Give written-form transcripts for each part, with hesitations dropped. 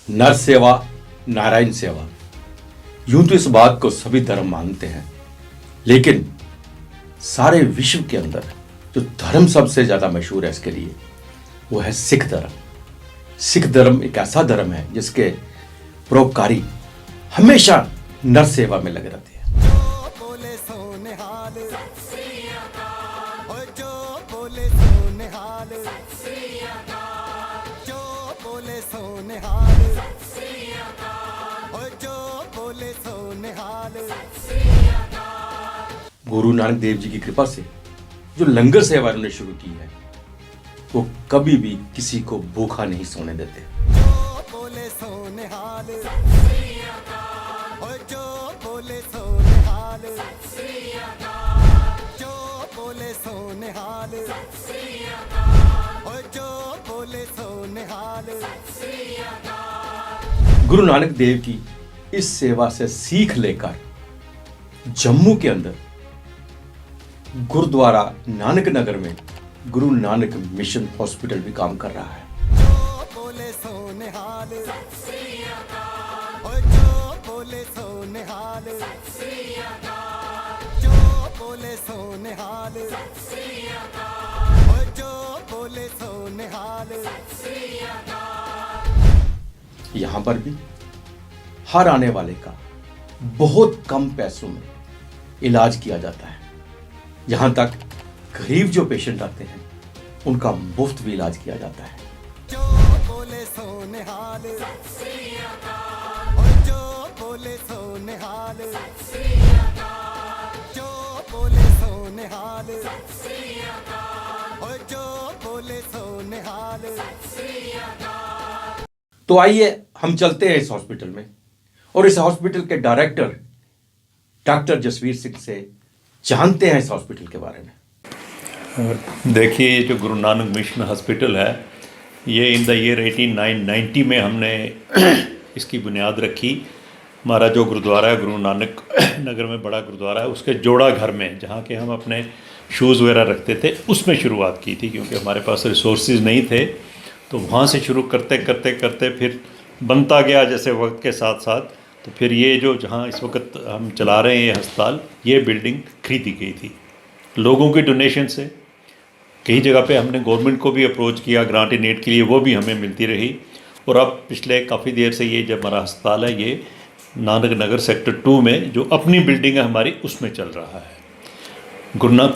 नर सेवा नारायण सेवा, यूं तो इस बात को सभी धर्म मानते हैं, लेकिन सारे विश्व के अंदर जो धर्म सबसे ज्यादा मशहूर है इसके लिए वो है सिख धर्म। सिख धर्म एक ऐसा धर्म है जिसके परोपकारी हमेशा नर सेवा में लगे रहते हैं। गुरु नानक देव जी की कृपा से जो लंगर सेवा उन्होंने शुरू की है वो कभी भी किसी को भूखा नहीं सोने देते। गुरु नानक देव की इस सेवा से सीख लेकर जम्मू के अंदर गुरुद्वारा नानक नगर में गुरु नानक मिशन हॉस्पिटल भी काम कर रहा है। यहां पर भी हर आने वाले का बहुत कम पैसों में इलाज किया जाता है। यहां तक गरीब जो पेशेंट आते हैं उनका मुफ्त भी इलाज किया जाता है। तो आइए हम चलते हैं इस हॉस्पिटल में और इस हॉस्पिटल के डायरेक्टर डॉक्टर जसवीर सिंह से जानते हैं इस हॉस्पिटल के बारे में। देखिए, जो गुरु नानक मिशन हॉस्पिटल है ये इन द ईयर 1890 में हमने इसकी बुनियाद रखी। हमारा जो गुरुद्वारा है गुरु नानक नगर में बड़ा गुरुद्वारा है, उसके जोड़ा घर में जहाँ के हम अपने शूज़ वगैरह रखते थे उसमें शुरुआत की थी, क्योंकि हमारे पास रिसोर्सेज नहीं थे। तो वहाँ से शुरू करते करते करते फिर बनता गया जैसे वक्त के साथ साथ। तो फिर ये जो जहाँ इस वक्त हम चला रहे हैं ये अस्पताल, ये बिल्डिंग खरीदी गई थी लोगों की डोनेशन से। कई जगह पे हमने गवर्नमेंट को भी अप्रोच किया ग्रांट इन एड के लिए, वो भी हमें मिलती रही। और अब पिछले काफ़ी देर से ये जब हमारा अस्पताल है ये नानक नगर सेक्टर 2 में जो अपनी बिल्डिंग है हमारी उसमें चल रहा है।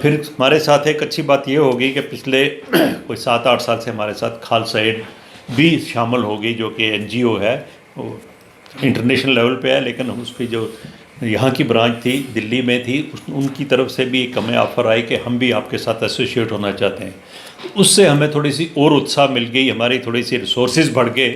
फिर हमारे साथ एक अच्छी बात ये होगी कि पिछले कोई 7-8 साल से हमारे साथ खालसा एड भी शामिल हो गई, जो कि NGO है, वो इंटरनेशनल लेवल पे है, लेकिन हम उसकी जो यहाँ की ब्रांच थी दिल्ली में थी उनकी तरफ से भी एक हमें ऑफ़र आई कि हम भी आपके साथ एसोसिएट होना चाहते हैं। तो उससे हमें थोड़ी सी और उत्साह मिल गई, हमारी थोड़ी सी रिसोर्सेज बढ़ गए।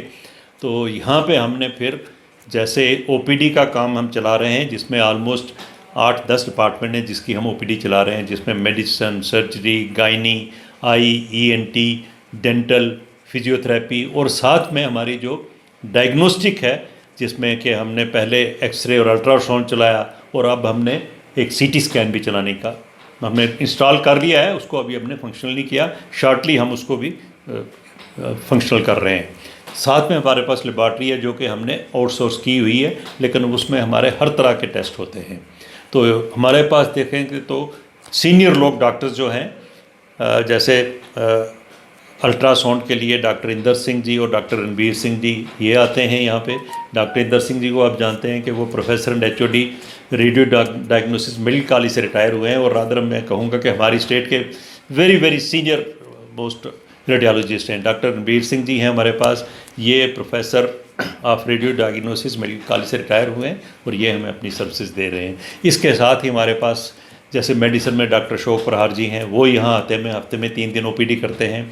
तो यहाँ पे हमने फिर जैसे OPD का काम हम चला रहे हैं, जिसमें ऑलमोस्ट 8-10 डिपार्टमेंट हैं जिसकी हम OPD चला रहे हैं, जिसमें मेडिसिन, सर्जरी, गायनी, आई, ENT, डेंटल, फिजियोथेरेपी और साथ में हमारी जो डायग्नोस्टिक है जिसमें कि हमने पहले एक्सरे और अल्ट्रासाउंड चलाया और अब हमने एक CT स्कैन भी चलाने का हमने इंस्टॉल कर लिया है। उसको अभी हमने फंक्शनल नहीं किया, शॉर्टली हम उसको भी फंक्शनल कर रहे हैं। साथ में हमारे पास लेबॉर्ट्री है जो कि हमने आउटसोर्स की हुई है, लेकिन उसमें हमारे हर तरह के टेस्ट होते हैं। तो हमारे पास देखेंगे तो सीनियर लोग डॉक्टर्स जो हैं जैसे अल्ट्रासाउंड के लिए डॉक्टर इंदर सिंह जी और डॉक्टर रणबीर सिंह जी ये आते हैं यहाँ पे। डॉक्टर इंदर सिंह जी को आप जानते हैं कि वो professor and HOD radio diagnosis medical college से रिटायर हुए हैं और रादर मैं कहूँगा कि हमारी स्टेट के very very senior most radiologist हैं। डॉक्टर रणबीर सिंह जी हैं हमारे पास, ये professor of radio diagnosis medical college से रिटायर हुए हैं और ये हमें अपनी सर्विसेज दे रहे हैं। इसके साथ ही हमारे पास जैसे मेडिसिन में डॉक्टर अशोक प्रहार जी हैं, वो यहाँ आते हैं, हफ्ते में 3 दिन OPD करते हैं।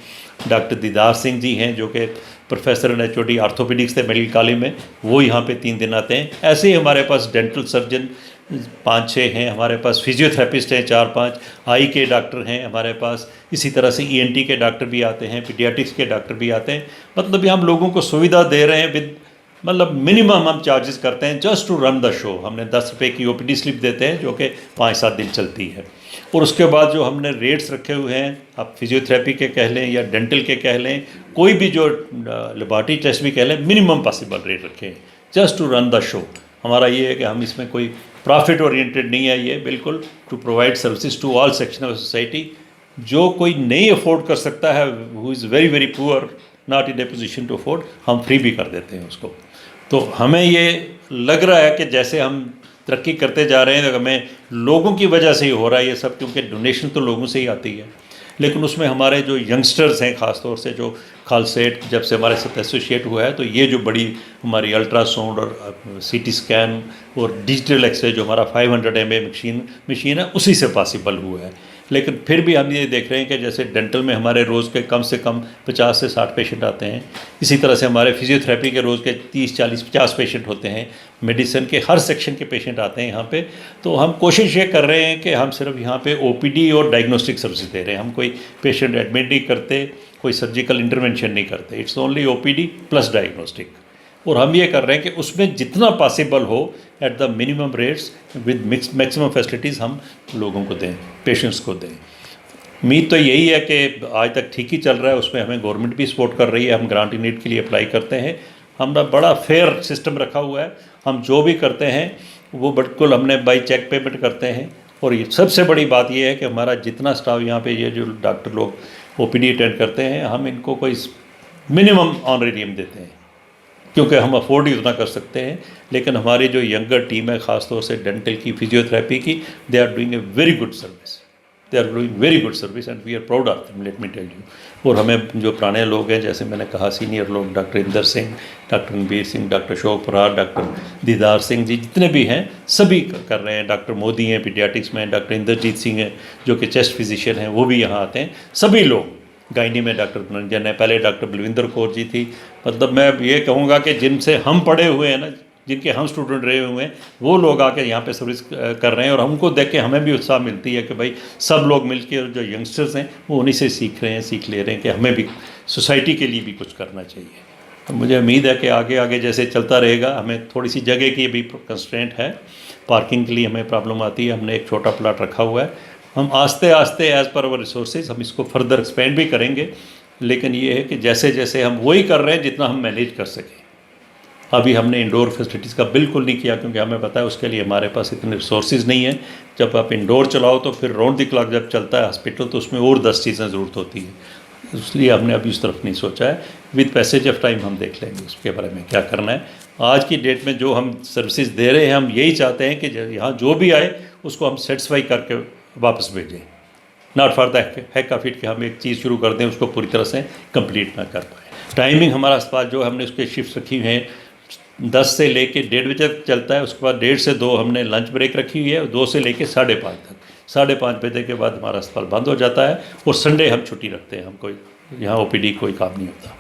डॉक्टर दीदार सिंह जी हैं जो कि प्रोफेसर एंड HOD आर्थोपेडिक्स थे मेडिकल कॉलेज में, वो यहाँ पे 3 दिन आते हैं। ऐसे ही हमारे पास डेंटल सर्जन 5-6 हैं, हमारे पास फिजियोथेरेपिस्ट हैं 4-5, आई के डॉक्टर हैं हमारे पास, इसी तरह से ENT के डॉक्टर भी आते हैं, पीडियाट्रिक्स के डॉक्टर भी आते हैं। मतलब यहाँ हम लोगों को सुविधा दे रहे हैं विद मतलब मिनिमम हम चार्जेस करते हैं just to run the show. हमने 10 रुपये की ओपीडी स्लिप देते हैं जो कि 5-7 दिन चलती है। और उसके बाद जो हमने रेट्स रखे हुए हैं, आप फिजियोथेरेपी के कह लें या डेंटल के कह लें, कोई भी जो लेबॉरेटरी टेस्ट भी कह लें, मिनिमम पॉसिबल रेट रखे हैं just to run the show. हमारा ये है कि हम इसमें कोई प्रॉफिट ओरिएंटेड नहीं है, ये बिल्कुल to provide services to all section of society. जो कोई नहीं अफोर्ड कर सकता है, who is very very poor, not in a position to afford, हम फ्री भी कर देते हैं उसको। तो हमें ये लग रहा है कि जैसे हम तरक्की करते जा रहे हैं, तो हमें लोगों की वजह से ही हो रहा है ये सब, क्योंकि डोनेशन तो लोगों से ही आती है। लेकिन उसमें हमारे जो यंगस्टर्स हैं, ख़ास तौर से जो खालसेट जब से हमारे साथ एसोसिएट हुआ है, तो ये जो बड़ी हमारी अल्ट्रासाउंड और सीटी स्कैन और डिजिटल एक्सरे जो हमारा 500 mA मशीन है, उसी से पॉसिबल हुआ है। लेकिन फिर भी हम ये देख रहे हैं कि जैसे डेंटल में हमारे रोज़ के कम से कम 50 से 60 पेशेंट आते हैं, इसी तरह से हमारे फिजियोथेरेपी के रोज़ के 30, 40, 50 पेशेंट होते हैं, मेडिसिन के हर सेक्शन के पेशेंट आते हैं यहाँ पे। तो हम कोशिश ये कर रहे हैं कि हम सिर्फ यहाँ पे ओपीडी और डायग्नोस्टिक सर्विस दे रहे हैं। हम कोई पेशेंट एडमिट नहीं करते, कोई सर्जिकल इंटरवेंशन नहीं करते, it's only OPD plus diagnostic. और हम ये कर रहे हैं कि उसमें जितना पॉसिबल हो at the minimum rates with maximum facilities हम लोगों को दें, पेशेंट्स को दें। उम्मीद तो यही है कि आज तक ठीक ही चल रहा है, उसमें हमें गवर्नमेंट भी सपोर्ट कर रही है। हम ग्रांट इन नीड के लिए अप्लाई करते हैं, हमारा बड़ा फेयर सिस्टम रखा हुआ है। हम जो भी करते हैं वो बिल्कुल हमने बाई चेक पेमेंट करते हैं। और ये सबसे बड़ी बात ये है कि हमारा जितना स्टाफ यहाँ पे, ये जो डॉक्टर लोग ओपीडी अटेंड करते हैं, हम इनको कोई मिनिमम ऑनरेरियम देते हैं, क्योंकि हम अफोर्ड ही उतना कर सकते हैं। लेकिन हमारी जो यंगर टीम है, ख़ासतौर से डेंटल की, फिजियोथेरेपी की, they are doing a very good service, they are doing very good service and we are proud of them, let me tell you. और हमें जो पुराने लोग हैं, जैसे मैंने कहा सीनियर लोग, doctor Inder Singh, doctor Ranbir Singh, doctor Ashok Parar, doctor Didar Singh जी, जितने भी हैं सभी कर रहे हैं। डॉक्टर मोदी हैं पीडियाटिक्स में, डॉक्टर इंद्रजीत सिंह हैं जो कि चेस्ट फिजिशियन हैं, वो भी यहाँ आते हैं। सभी लोग, गायनी में डॉक्टर रंजन है, पहले डॉक्टर बलविंदर कौर जी थी। मतलब मैं ये कहूँगा कि जिनसे हम पढ़े हुए हैं ना, जिनके हम स्टूडेंट रहे हुए हैं, वो लोग आके यहाँ पे सर्विस कर रहे हैं। और हमको देख के हमें भी उत्साह मिलती है कि भाई सब लोग मिलके, और जो यंगस्टर्स हैं वो उन्हीं से सीख रहे हैं, सीख ले रहे हैं कि हमें भी सोसाइटी के लिए भी कुछ करना चाहिए। तो मुझे उम्मीद है कि आगे आगे जैसे चलता रहेगा। हमें थोड़ी सी जगह की भी कंस्ट्रेंट है, पार्किंग के लिए हमें प्रॉब्लम आती है। हमने एक छोटा प्लाट रखा हुआ है, हम आस्ते आस्ते एज़ पर अवर रिसोर्सेज हम इसको फर्दर एक्सपेंड भी करेंगे। लेकिन ये है कि जैसे जैसे हम वही कर रहे हैं जितना हम मैनेज कर सकें। अभी हमने इंडोर फैसिलिटीज़ का बिल्कुल नहीं किया, क्योंकि हमें पता है उसके लिए हमारे पास इतने रिसोर्सेज नहीं है। जब आप इंडोर चलाओ तो फिर राउंड द क्लॉक जब चलता है हॉस्पिटल, तो उसमें और 10 चीज़ें ज़रूरत होती है, इसलिए हमने अभी उस तरफ नहीं सोचा है। विद पैसेज ऑफ टाइम हम देख लेंगे उसके बारे में क्या करना है। आज की डेट में जो हम सर्विसेज दे रहे हैं, हम यही चाहते हैं कि यहाँ जो भी आए उसको हम सेटिस्फाई करके वापस भेजें, not for the hack of it कि हम एक चीज़ शुरू कर दें उसको पूरी तरह से कंप्लीट ना कर पाए। टाइमिंग हमारा अस्पताल जो हमने उसके शिफ्ट रखी हुई हैं, 10 से लेके 1:30 बजे तक चलता है। उसके बाद 1:30 से 2 हमने लंच ब्रेक रखी हुई है, और 2 से लेके 5:30 तक। 5:30 बजे के बाद हमारा अस्पताल बंद हो जाता है, और संडे हम छुट्टी रखते हैं। हम कोई यहाँ ओपीडी कोई काम नहीं होता।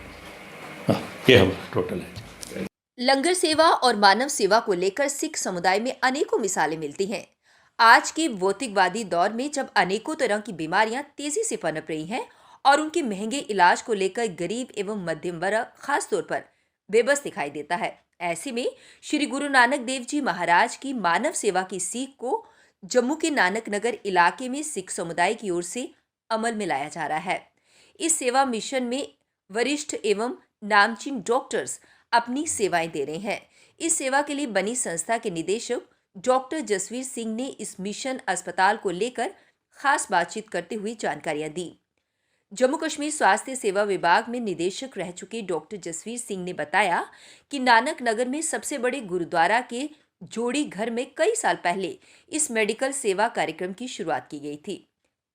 हाँ, ये हमारा टोटल है। लंगर सेवा और मानव सेवा को लेकर सिख समुदाय में अनेकों मिसालें मिलती हैं। आज के भौतिकवादी दौर में जब अनेकों तरह की बीमारियां तेजी से पनप रही हैं और उनके महंगे इलाज को लेकर गरीब एवं मध्यम वर्ग खास तौर पर बेबस दिखाई देता है, ऐसे में श्री गुरु नानक देव जी महाराज की मानव सेवा की सीख को जम्मू के नानक नगर इलाके में सिख समुदाय की ओर से अमल में लाया जा रहा है। इस सेवा मिशन में वरिष्ठ एवं नामचीन डॉक्टर्स अपनी सेवाएं दे रहे हैं। इस सेवा के लिए बनी संस्था के निदेशक डॉक्टर जसवीर सिंह ने इस मिशन अस्पताल को लेकर खास बातचीत करते हुए जानकारियां दी। जम्मू कश्मीर स्वास्थ्य सेवा विभाग में निदेशक रह चुके डॉक्टर जसवीर सिंह ने बताया कि नानक नगर में सबसे बड़े गुरुद्वारा के जोड़ी घर में कई साल पहले इस मेडिकल सेवा कार्यक्रम की शुरुआत की गई थी।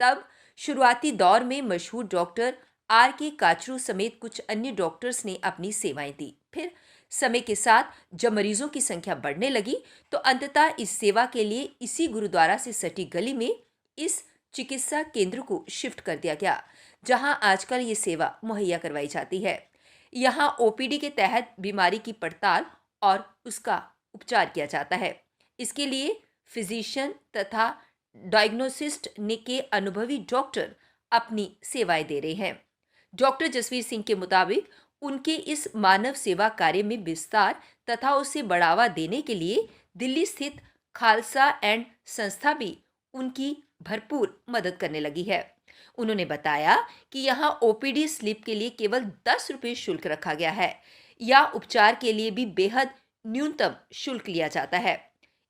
तब शुरुआती दौर में मशहूर डॉक्टर RK काचरू समेत कुछ अन्य डॉक्टर्स ने अपनी सेवाएं दी। फिर समय के साथ जब मरीजों की संख्या बढ़ने लगी तो अंततः इस सेवा के लिए इसी गुरुद्वारा से सटी गली में इस चिकित्सा केंद्र को शिफ्ट कर दिया गया, जहां आजकल ये सेवा मुहैया करवाई जाती है। यहाँ OPD के तहत बीमारी की पड़ताल और उसका उपचार किया जाता है। इसके लिए फिजिशियन तथा डायग्नोसिस्ट के अनुभवी डॉक्टर अपनी सेवाएं दे रहे हैं। डॉक्टर जसवीर सिंह के मुताबिक उनके इस मानव सेवा कार्य में विस्तार तथा उसे बढ़ावा देने के लिए दिल्ली स्थित खालसा एंड संस्था भी उनकी भरपूर मदद करने लगी है। उन्होंने बताया कि यहाँ ओपीडी स्लिप के लिए केवल 10 रुपये शुल्क रखा गया है या उपचार के लिए भी बेहद न्यूनतम शुल्क लिया जाता है।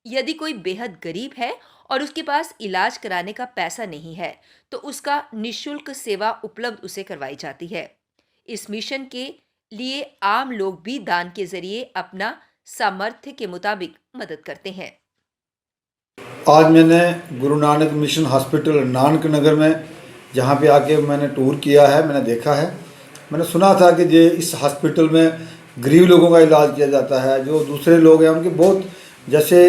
यदि कोई बेहद गरीब है और उसके पास इलाज कराने का पैसा नहीं है तो उसका निःशुल्क सेवा उपलब्ध उसे करवाई जाती है। इस मिशन के लिए आम लोग भी दान के जरिए अपना सामर्थ्य के मुताबिक मदद करते हैं। आज मैंने गुरु नानक मिशन हॉस्पिटल नानक नगर में जहाँ पे आके मैंने टूर किया है, मैंने देखा है। मैंने सुना था कि ये इस हॉस्पिटल में गरीब लोगों का इलाज किया जाता है, जो दूसरे लोग हैं उनके बहुत, जैसे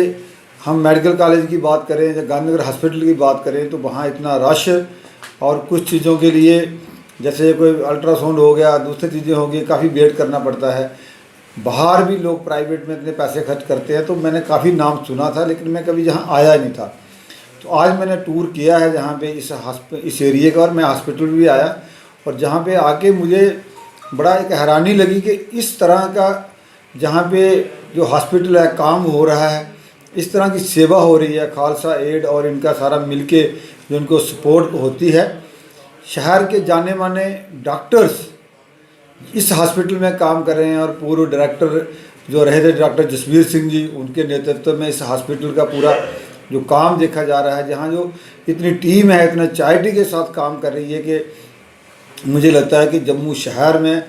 हम मेडिकल कॉलेज की बात करें या गांधीनगर हॉस्पिटल की बात करें तो वहाँ इतना रश, और कुछ चीज़ों के लिए जैसे कोई अल्ट्रासाउंड हो गया, दूसरी चीज़ें हो गई, काफ़ी वेट करना पड़ता है। बाहर भी लोग प्राइवेट में इतने पैसे खर्च करते हैं, तो मैंने काफ़ी नाम सुना था लेकिन मैं कभी यहाँ आया नहीं था। तो आज मैंने टूर किया है जहाँ पे इस एरिए का, और मैं हॉस्पिटल भी आया, और जहाँ पे आके मुझे बड़ा एक हैरानी लगी कि इस तरह का जहाँ पे जो हॉस्पिटल है काम हो रहा है, इस तरह की सेवा हो रही है, खालसा एड और इनका सारा मिलके जो इनको सपोर्ट होती है। शहर के जाने माने डॉक्टर्स इस हॉस्पिटल में काम कर रहे हैं, और पूर्व डायरेक्टर जो रहे थे डॉक्टर जसवीर सिंह जी, उनके नेतृत्व में इस हॉस्पिटल का पूरा जो काम देखा जा रहा है, जहाँ जो इतनी टीम है, इतना चैरिटी के साथ काम कर रही है कि मुझे लगता है कि जम्मू शहर में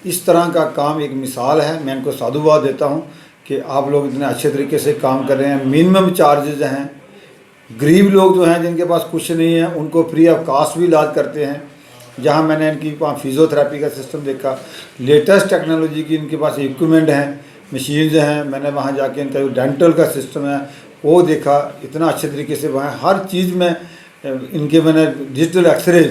इस तरह का काम एक मिसाल है। मैं इनको साधुवाद देता हूँ कि आप लोग इतने अच्छे तरीके से काम कर रहे हैं। मिनिमम चार्जेज हैं, गरीब लोग जो हैं जिनके पास कुछ नहीं है उनको फ्री ऑफ कास्ट भी इलाज करते हैं। जहाँ मैंने इनकी वहाँ फिजियोथेरेपी का सिस्टम देखा, लेटेस्ट टेक्नोलॉजी की इनके पास इक्विपमेंट हैं, मशीन्स हैं। मैंने वहाँ जाके इनका जो डेंटल का सिस्टम है वो देखा, इतना अच्छे तरीके से वहाँ हर चीज़ में इनके मैंने डिजिटल एक्सरे,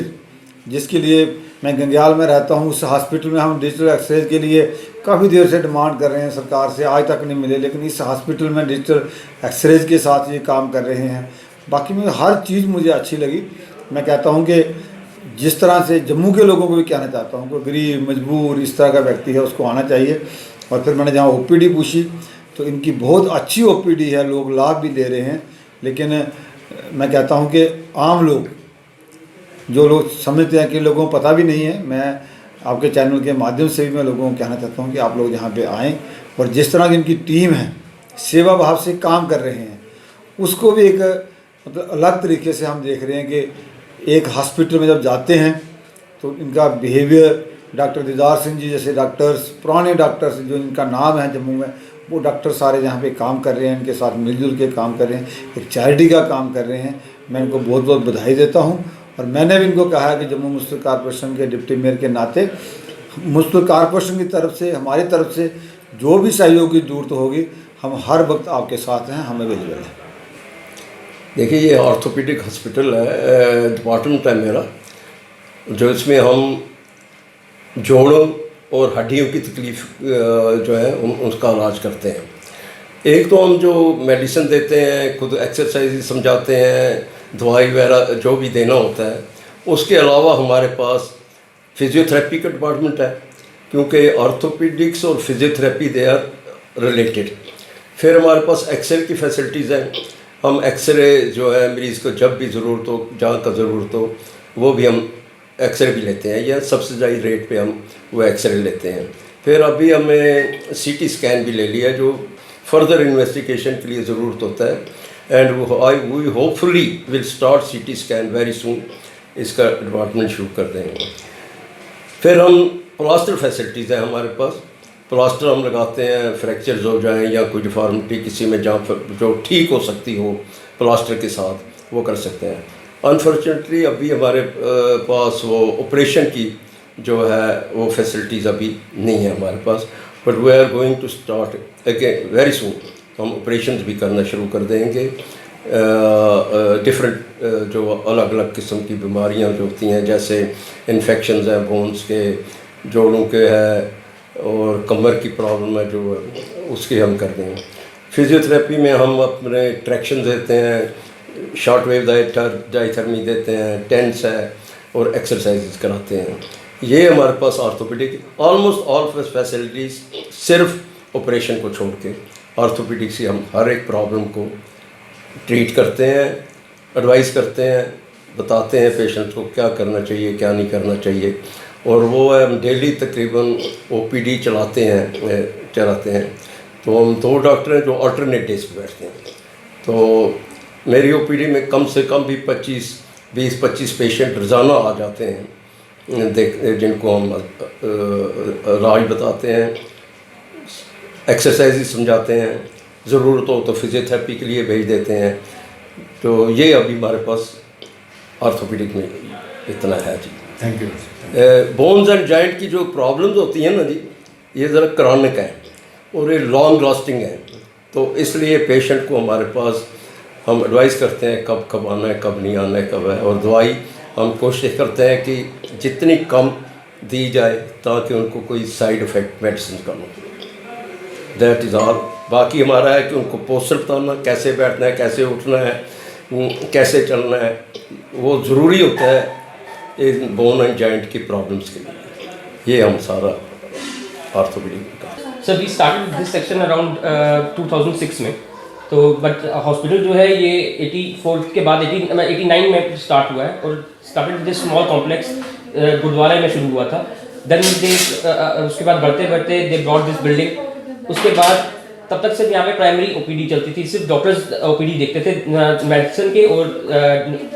जिसके लिए मैं गंग्याल में रहता हूँ, उस हॉस्पिटल में हम डिजिटल एक्सरे के लिए काफ़ी देर से डिमांड कर रहे हैं सरकार से, आज तक नहीं मिले, लेकिन इस हॉस्पिटल में डिजिटल एक्सरे के साथ ये काम कर रहे हैं। बाकी में हर चीज़ मुझे अच्छी लगी। मैं कहता हूँ कि जिस तरह से जम्मू के लोगों को भी कहना चाहता हूँ, कोई गरीब मजबूर इस तरह का व्यक्ति है उसको आना चाहिए। और फिर मैंने जहाँ ओपीडी पूछी तो इनकी बहुत अच्छी ओपीडी है, लोग लाभ भी ले रहे हैं। लेकिन मैं कहता हूँ कि आम लोग, जो लोग समझते हैं कि लोगों को पता भी नहीं है, मैं आपके चैनल के माध्यम से भी मैं लोगों को कहना चाहता हूँ कि आप लोग यहाँ पे आएँ, और जिस तरह की इनकी टीम है सेवा भाव से काम कर रहे हैं, उसको भी एक मतलब अलग तरीके से हम देख रहे हैं कि एक हॉस्पिटल में जब जाते हैं तो इनका बिहेवियर, डॉक्टर दीदार सिंह जी जैसे डॉक्टर्स, पुराने डॉक्टर्स जो इनका नाम है जम्मू में, वो डॉक्टर सारे यहाँ पे काम कर रहे हैं, इनके साथ मिलजुल के काम कर रहे हैं, एक चैरिटी का काम कर रहे हैं। मैं इनको बहुत बहुत बधाई देता हूँ। और मैंने भी इनको कहा कि जम्मू मुस्लिम कॉरपोरेशन के डिप्टी मेयर के नाते मुस्लिम कॉरपोरेशन की तरफ से, हमारी तरफ से जो भी सहयोग की जरूरत होगी, हम हर वक्त आपके साथ हैं, हमें अवेलेबल है। देखिए, ये ऑर्थोपेडिक हॉस्पिटल है, डिपार्टमेंट है मेरा, जो इसमें हम जोड़ों और हड्डियों की तकलीफ़ जो है उसका इलाज करते हैं। एक तो हम जो मेडिसिन देते हैं, खुद एक्सरसाइज समझाते हैं, दवाई वगैरह जो भी देना होता है। उसके अलावा हमारे पास फिजियोथेरेपी का डिपार्टमेंट है, क्योंकि ऑर्थोपेडिक्स और फिजियोथेरेपी दे आर रिलेटेड। फिर हमारे पास एक्सरे की फैसिलिटीज़ हैं, हम एक्सरे जो है मरीज़ को जब भी ज़रूरत हो, जहाँ का ज़रूरत हो, वो भी हम एक्सरे भी लेते हैं, या सब्सिडाइज रेट पे हम वो एक्सरे लेते हैं। फिर अभी हमें सीटी स्कैन भी ले लिया, जो फर्दर इन्वेस्टिगेशन के लिए ज़रूरत होता है। And we hopefully will start CT scan very soon, इसका डिपार्टमेंट शुरू कर देंगे। फिर हम प्लास्टर फैसिलिटीज़ हैं हमारे पास, प्लास्टर हम लगाते हैं, फ्रैक्चर्स हो जाएं या कोई डिफॉर्मिटी किसी में जहाँ जो ठीक हो सकती हो प्लास्टर के साथ, वो कर सकते हैं। अनफॉर्चुनेटली अभी हमारे पास वो ऑपरेशन की जो है वो फैसिलिटीज़ अभी नहीं है हमारे पास, but we are going to start again very soon. हम ऑपरेशंस भी करना शुरू कर देंगे। डिफरेंट जो अलग अलग किस्म की बीमारियां जो होती हैं, जैसे इन्फेक्शंस हैं बोन्स के, जोड़ों के है, और कमर की प्रॉब्लम है जो उसकी हम कर देंगे। फिजियोथेरेपी में हम अपने ट्रैक्शन देते हैं, शॉर्ट वेव डायथर्मी देते हैं, टेंस है, और एक्सरसाइज कराते हैं। ये हमारे पास ऑर्थोपेडिक ऑलमोस्ट ऑल फैसिलिटीज़, सिर्फ ऑपरेशन को छोड़ के ऑर्थोपेडिक से हम हर एक प्रॉब्लम को ट्रीट करते हैं, एडवाइस करते हैं, बताते हैं पेशेंट को क्या करना चाहिए क्या नहीं करना चाहिए। और वो हम डेली तकरीबन ओपीडी चलाते हैं। तो हम 2 डॉक्टर हैं जो अल्टरनेट डेज पे बैठते हैं। तो मेरी ओपीडी में कम से कम भी 20-25 पेशेंट रोज़ाना आ जाते हैं, जिनको हम इलाज बताते हैं, एक्सरसाइज समझाते हैं, ज़रूरत हो तो फिजियोथेरेपी के लिए भेज देते हैं। तो ये अभी हमारे पास ऑर्थोपेडिक में इतना है जी। Thank you. Bones and joint की जो प्रॉब्लम्स होती हैं ना जी, ये ज़रा क्रॉनिक है और ये लॉन्ग लास्टिंग है। तो इसलिए पेशेंट को हमारे पास हम एडवाइस करते हैं कब कब आना है, कब नहीं आना है, कब है। और दवाई हम कोशिश करते हैं कि जितनी कम दी जाए ताकि उनको कोई साइड इफ़ेक्ट मेडिसिन का हो। That is all. बाकी हमारा है कि उनको पोस्चर बताना, कैसे बैठना है, कैसे उठना है, कैसे चलना है, वो ज़रूरी होता है इन बोन एंड जॉइंट की प्रॉब्लम्स के लिए। ये हम सारा ऑर्थोपेडिक का। Sir we started this section around 2006 में। तो बट हॉस्पिटल जो है ये 84 के बाद 89 में स्टार्ट हुआ है और started this small complex gurdwara में शुरू हुआ था। देन उसके बाद बढ़ते बढ़ते दे ब्रॉट दिस बिल्डिंग। उसके बाद तब तक सिर्फ यहाँ पे प्राइमरी ओपीडी चलती थी, सिर्फ डॉक्टर्स ओपीडी देखते थे मेडिसिन के और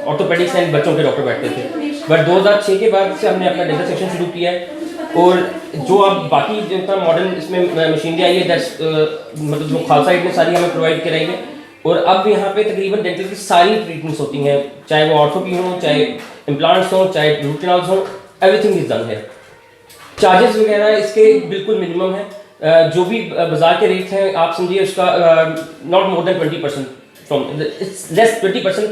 ऑर्थोपेडिक्स एंड बच्चों के डॉक्टर बैठते थे। बट 2006 के बाद से हमने अपना डेंटल सेक्शन शुरू किया है और जो अब बाकी जो इतना मॉडर्न इसमें मशीनरी आई है दैट्स मतलब जो खालसा एड ने सारी हमें प्रोवाइड कराई है। और अब यहाँ पे तकरीबन डेंटल की सारी ट्रीटमेंट्स होती हैं, चाहे वो ऑर्थो की हो, चाहे इम्प्लांट्स हो, चाहे रूट कैनाल्स हो, एवरीथिंग इज डन है। चार्जेस वगैरह इसके बिल्कुल मिनिमम है। जो भी बाजार के रेट हैं आप समझिए उसका not more than 20% from its less 20%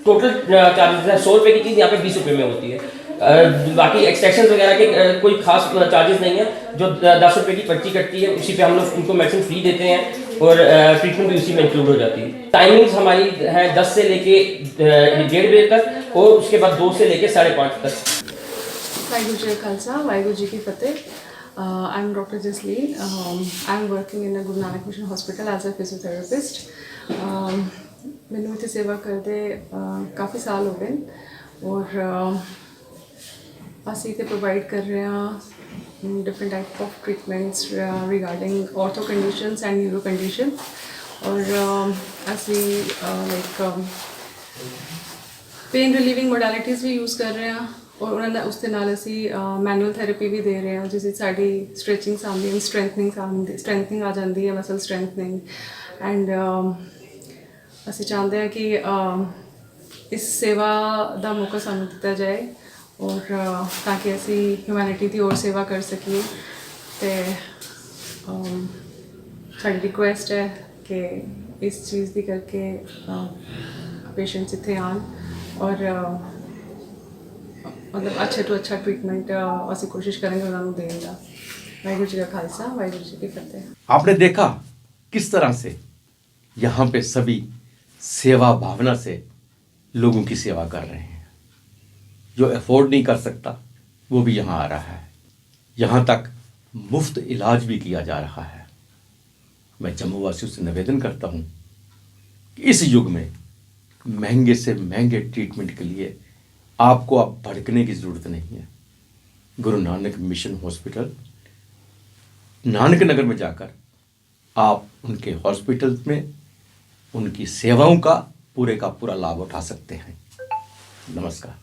total charges है। 100 रुपये की चीज़ यहाँ पे 20 रुपये में होती है। बाकी एक्सट्रैक्शन वगैरह के कोई खास चार्जेस नहीं है। जो 10 रुपये की पर्ची कटती है उसी पे हम लोग उनको मेडिसिन फ्री देते हैं और ट्रीटमेंट भी उसी में इंक्लूड हो जाती है। टाइमिंग्स हमारी है 10 से लेके 1:30 बजे तक और उसके बाद 2 से लेके 5:30 तक। वाहिगुरू जी का खालसा, वाहिगुरू जी की फतेह। I'm Dr. Jasleen. I'm working in a Guru Nanak Mission Hospital as a physiotherapist. ਮੈਨੂੰ ਇੱਥੇ ਸੇਵਾ ਕਰਦੇ ਕਾਫੀ ਸਾਲ ਹੋ ਗਏ ਔਰ ਅਸੀਂ ਇੱਥੇ ਪ੍ਰੋਵਾਈਡ ਕਰ ਰਹੇ ਹਾਂ different type of treatments regarding ਆਰਥੋ conditions and neuro condition. ਔਰ ਅਸੀਂ ਲਾਈਕ पेन रिलीविंग मोडैलिटीज़ भी यूज़ कर रहे हैं और उन्होंने उसके नाल असी मैनुअल थैरेपी भी दे रहे हैं जिस साड़ी स्ट्रैचिंग्स आती है, स्ट्रैंथनिंग आ जाती है, मसल स्ट्रैंथनिंग एंड असी चाहते हैं कि इस सेवा का मौका सानू दिता जाए और ताकि असी ह्यूमैनिटी की और सेवा कर सकिए। तो साड़ी रिक्वेस्ट है कि इस चीज़ की करके पेशेंट्स इतने आन और मतलब अच्छे तो अच्छा ट्रीटमेंट असी कोशिश करेंगे उन्होंने देने का। वाहिगुरू जी का खालसा, वाहिगुरू जी की फतेह। आपने देखा किस तरह से यहाँ पे सभी सेवा भावना से लोगों की सेवा कर रहे हैं। जो अफोर्ड नहीं कर सकता वो भी यहाँ आ रहा है। यहाँ तक मुफ्त इलाज भी किया जा रहा है। मैं जम्मू वासियों से निवेदन करता हूँ कि इस युग में महंगे से महंगे ट्रीटमेंट के लिए आपको अब भड़कने की ज़रूरत नहीं है। गुरु नानक मिशन हॉस्पिटल नानक नगर में जाकर आप उनके हॉस्पिटल में उनकी सेवाओं का पूरे का पूरा लाभ उठा सकते हैं। नमस्कार।